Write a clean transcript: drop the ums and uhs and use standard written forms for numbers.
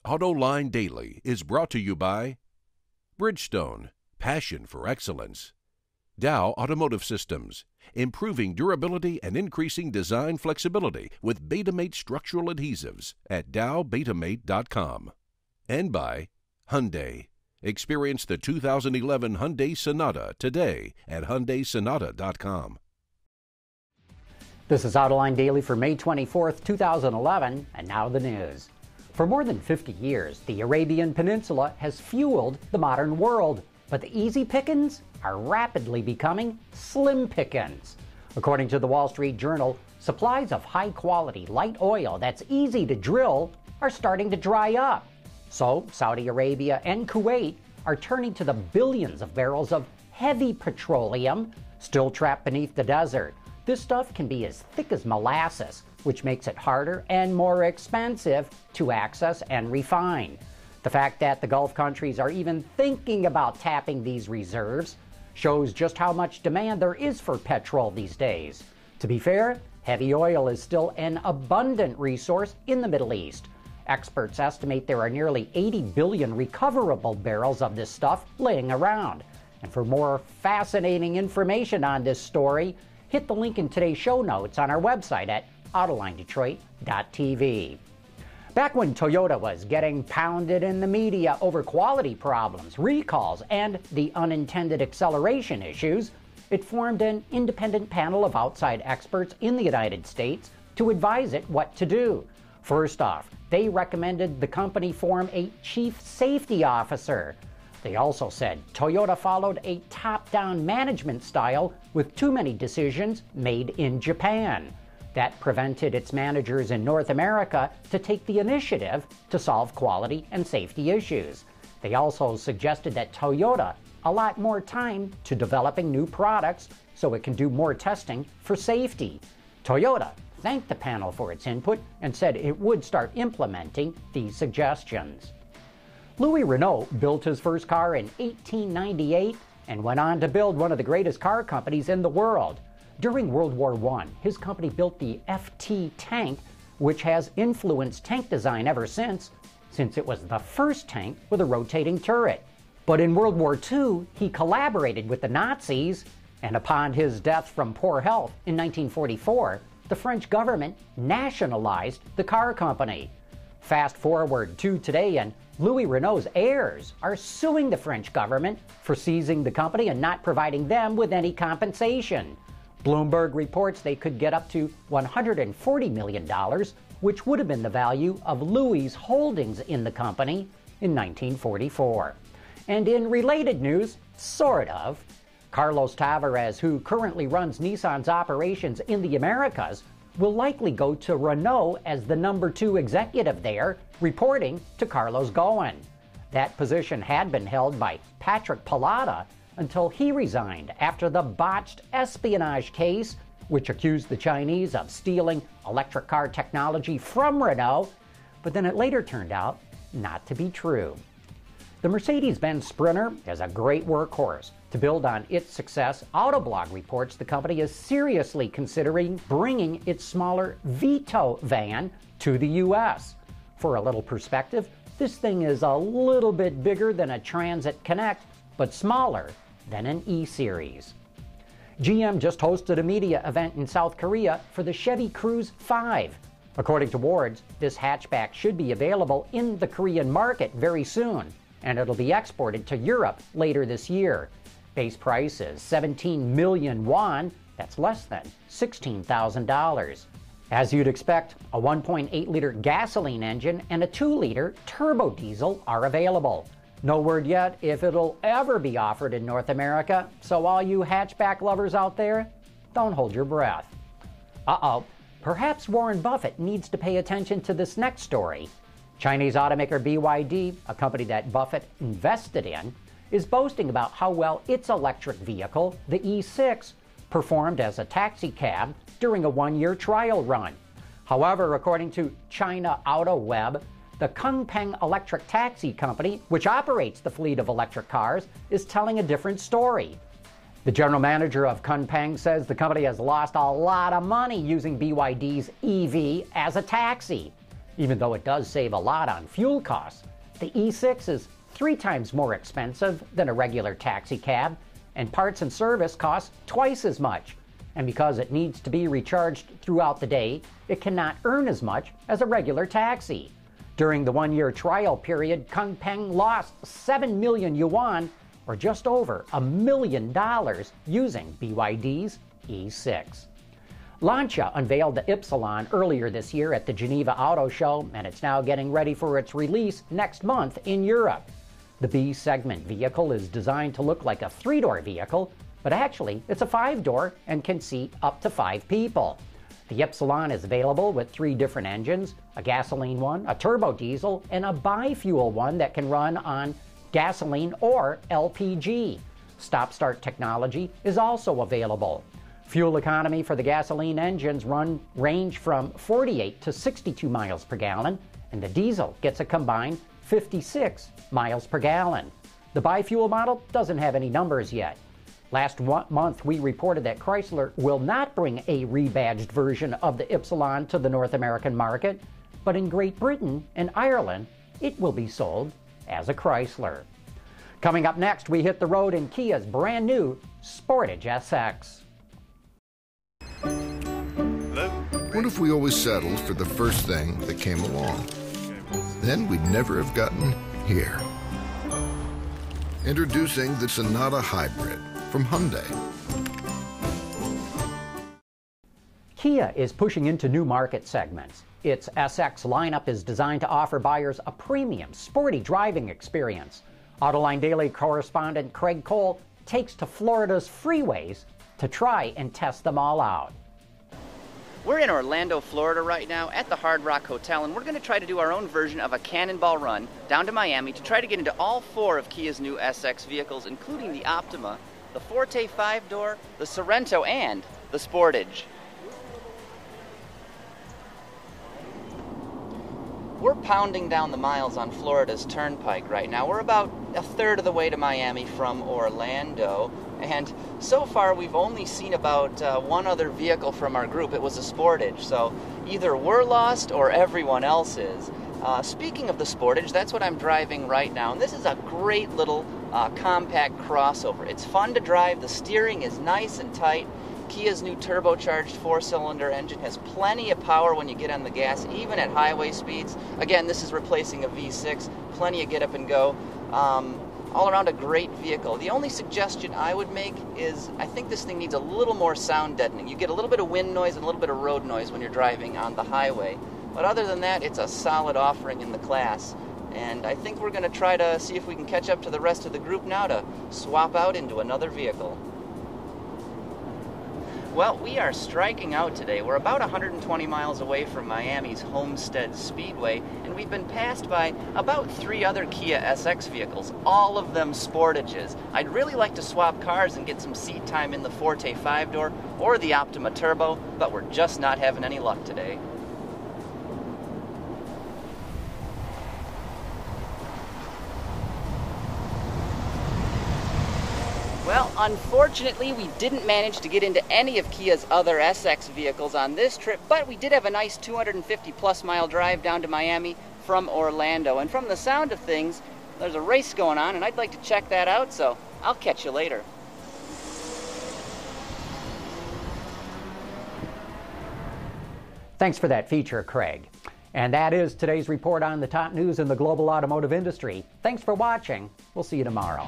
Autoline Daily is brought to you by Bridgestone, passion for excellence. Dow Automotive Systems, improving durability and increasing design flexibility with Betamate structural adhesives at dowbetamate.com. And by Hyundai. Experience the 2011 Hyundai Sonata today at hyundaisonata.com. This is Autoline Daily for May 24th, 2011, and now the news. For more than 50 years, the Arabian Peninsula has fueled the modern world, but the easy pickens are rapidly becoming slim pickens. According to the Wall Street Journal, supplies of high-quality light oil that's easy to drill are starting to dry up. So, Saudi Arabia and Kuwait are turning to the billions of barrels of heavy petroleum still trapped beneath the desert. This stuff can be as thick as molasses, which makes it harder and more expensive to access and refine. The fact that the Gulf countries are even thinking about tapping these reserves shows just how much demand there is for petrol these days. To be fair, heavy oil is still an abundant resource in the Middle East. Experts estimate there are nearly 80 billion recoverable barrels of this stuff laying around. And for more fascinating information on this story, hit the link in today's show notes on our website at AutolineDetroit.tv. Back when Toyota was getting pounded in the media over quality problems, recalls, and the unintended acceleration issues, it formed an independent panel of outside experts in the United States to advise it what to do. First off, they recommended the company form a chief safety officer. They also said Toyota followed a top-down management style with too many decisions made in Japan. That prevented its managers in North America to take the initiative to solve quality and safety issues. They also suggested that Toyota allot more time to developing new products so it can do more testing for safety. Toyota thanked the panel for its input and said it would start implementing these suggestions. Louis Renault built his first car in 1898 and went on to build one of the greatest car companies in the world. During World War I, his company built the FT tank, which has influenced tank design ever since it was the first tank with a rotating turret. But in World War II, he collaborated with the Nazis, and upon his death from poor health in 1944, the French government nationalized the car company. Fast forward to today, and Louis Renault's heirs are suing the French government for seizing the company and not providing them with any compensation. Bloomberg reports they could get up to $140 million, which would have been the value of Louis' holdings in the company in 1944. And in related news, sort of, Carlos Tavares, who currently runs Nissan's operations in the Americas, will likely go to Renault as the number 2 executive there, reporting to Carlos Ghosn. That position had been held by Patrick Pallotta until he resigned after the botched espionage case, which accused the Chinese of stealing electric car technology from Renault, but then it later turned out not to be true. The Mercedes-Benz Sprinter is a great workhorse. To build on its success, Autoblog reports the company is seriously considering bringing its smaller Vito van to the U.S. For a little perspective, this thing is a little bit bigger than a Transit Connect, but smaller than an E-Series. GM just hosted a media event in South Korea for the Chevy Cruze 5. According to Wards, this hatchback should be available in the Korean market very soon, and it'll be exported to Europe later this year. Base price is 17 million won, that's less than $16,000. As you'd expect, a 1.8-liter gasoline engine and a 2-liter turbo diesel are available. No word yet if it'll ever be offered in North America, so all you hatchback lovers out there, don't hold your breath. Uh-oh, perhaps Warren Buffett needs to pay attention to this next story. Chinese automaker BYD, a company that Buffett invested in, is boasting about how well its electric vehicle, the E6, performed as a taxi cab during a 1-year trial run. However, according to China Auto Web, the Kunpeng Electric Taxi Company, which operates the fleet of electric cars, is telling a different story. The general manager of Kunpeng says the company has lost a lot of money using BYD's EV as a taxi. Even though it does save a lot on fuel costs, the E6 is 3 times more expensive than a regular taxi cab, and parts and service cost twice as much. And because it needs to be recharged throughout the day, it cannot earn as much as a regular taxi. During the 1-year trial period, Kung Peng lost 7 million yuan, or just over $1 million, using BYD's E6. Lancia unveiled the Epsilon earlier this year at the Geneva Auto Show, and it's now getting ready for its release next month in Europe. The B-segment vehicle is designed to look like a 3-door vehicle, but actually it's a 5-door and can seat up to 5 people. The Epsilon is available with 3 different engines, a gasoline one, a turbo diesel, and a bi-fuel one that can run on gasoline or LPG. Stop-start technology is also available. Fuel economy for the gasoline engines range from 48 to 62 miles per gallon, and the diesel gets a combined 56 miles per gallon. The bi-fuel model doesn't have any numbers yet. Last month, we reported that Chrysler will not bring a rebadged version of the Epsilon to the North American market, but in Great Britain and Ireland, it will be sold as a Chrysler. Coming up next, we hit the road in Kia's brand new Sportage SX. What if we always settled for the first thing that came along? Then we'd never have gotten here. Introducing the Sonata Hybrid from Hyundai. Kia is pushing into new market segments. Its SX lineup is designed to offer buyers a premium, sporty driving experience. Autoline Daily correspondent Craig Cole takes to Florida's freeways to try and test them all out. We're in Orlando, Florida right now at the Hard Rock Hotel, and we're going to try to do our own version of a cannonball run down to Miami to try to get into all 4 of Kia's new SX vehicles, including the Optima, the Forte 5-door, the Sorento, and the Sportage. We're pounding down the miles on Florida's Turnpike right now. We're about a third of the way to Miami from Orlando, and so far we've only seen about 1 other vehicle from our group. It was a Sportage, so either we're lost or everyone else is. Speaking of the Sportage, that's what I'm driving right now, and this is a great little compact crossover. It's fun to drive, the steering is nice and tight. Kia's new turbocharged 4-cylinder engine has plenty of power when you get on the gas, even at highway speeds. Again, this is replacing a V6, plenty of get up and go. All around a great vehicle. The only suggestion I would make is I think this thing needs a little more sound deadening. You get a little bit of wind noise and a little bit of road noise when you're driving on the highway. But other than that, it's a solid offering in the class. And I think we're going to try to see if we can catch up to the rest of the group now to swap out into another vehicle. Well, we are striking out today. We're about 120 miles away from Miami's Homestead Speedway, and we've been passed by about 3 other Kia SX vehicles, all of them Sportages. I'd really like to swap cars and get some seat time in the Forte 5-door or the Optima Turbo, but we're just not having any luck today. Well, unfortunately, we didn't manage to get into any of Kia's other SX vehicles on this trip, but we did have a nice 250-plus mile drive down to Miami from Orlando. And from the sound of things, there's a race going on, and I'd like to check that out, so I'll catch you later. Thanks for that feature, Craig. And that is today's report on the top news in the global automotive industry. Thanks for watching. We'll see you tomorrow.